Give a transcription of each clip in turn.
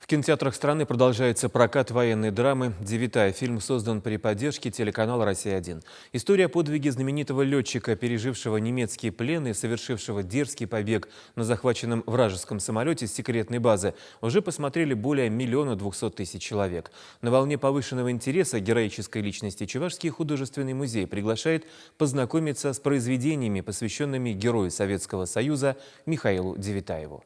В кинотеатрах страны продолжается прокат военной драмы «Девятая». Фильм создан при поддержке телеканала «Россия-1». История подвиги знаменитого летчика, пережившего немецкий плен и совершившего дерзкий побег на захваченном вражеском самолете с секретной базы, уже посмотрели более 1 200 000 человек. На волне повышенного интереса героической личности Чувашский художественный музей приглашает познакомиться с произведениями, посвященными герою Советского Союза Михаилу Девятаеву.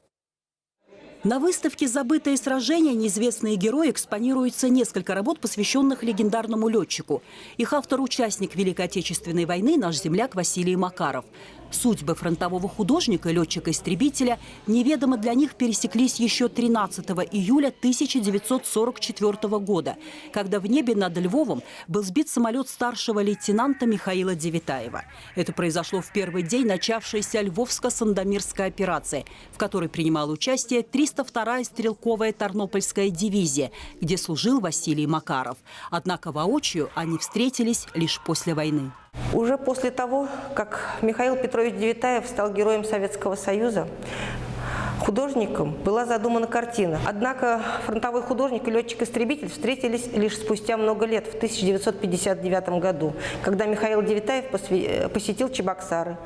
На выставке «Забытые сражения. Неизвестные герои» экспонируется несколько работ, посвященных легендарному летчику. Их автор – участник Великой Отечественной войны, наш земляк Василий Макаров. Судьбы фронтового художника и летчика-истребителя неведомо для них пересеклись еще 13 июля 1944 года, когда в небе над Львовом был сбит самолет старшего лейтенанта Михаила Девятаева. Это произошло в первый день начавшейся Львовско-Сандомирской операции, в которой принимала участие 302-я стрелковая Тарнопольская дивизия, где служил Василий Макаров. Однако воочию они встретились лишь после войны. Уже после того, как Михаил Петрович Девятаев стал героем Советского Союза, художником была задумана картина. Однако фронтовой художник и летчик-истребитель встретились лишь спустя много лет, в 1959 году, когда Михаил Девятаев посетил Чебоксары,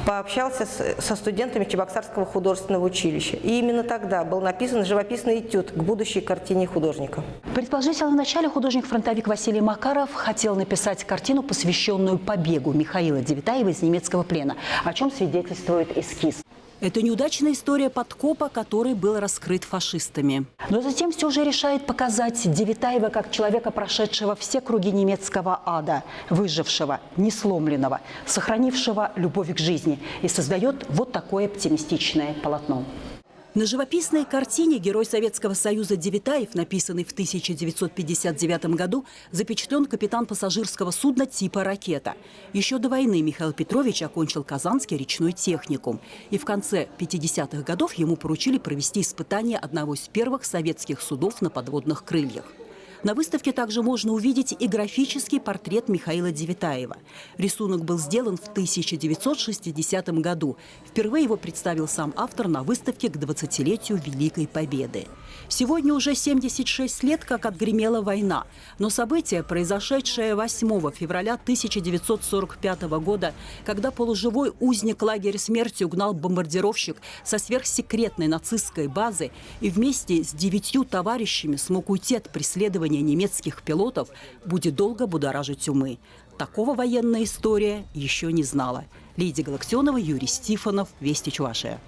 пообщался со студентами Чебоксарского художественного училища. И именно тогда был написан живописный этюд к будущей картине художника. Предположительно, вначале художник-фронтовик Василий Макаров хотел написать картину, посвященную побегу Михаила Девятаева из немецкого плена, о чем свидетельствует эскиз. Это неудачная история подкопа, который был раскрыт фашистами. Но затем все же решает показать Девятаева как человека, прошедшего все круги немецкого ада, выжившего, несломленного, сохранившего любовь к жизни, и создает вот такое оптимистичное полотно. На живописной картине герой Советского Союза Девятаев, написанный в 1959 году, запечатлен капитан пассажирского судна типа «Ракета». Еще до войны Михаил Петрович окончил Казанский речной техникум. И в конце 50-х годов ему поручили провести испытания одного из первых советских судов на подводных крыльях. На выставке также можно увидеть и графический портрет Михаила Девятаева. Рисунок был сделан в 1960 году. Впервые его представил сам автор на выставке к 20-летию Великой Победы. Сегодня уже 76 лет, как отгремела война. Но событие, произошедшее 8 февраля 1945 года, когда полуживой узник лагеря смерти угнал бомбардировщик со сверхсекретной нацистской базы и вместе с 9 товарищами смог уйти от преследования немецких пилотов, будет долго будоражить умы. Такого военная история еще не знала. Лидия Галактионова, Юрий Стифанов, Вести Чувашия.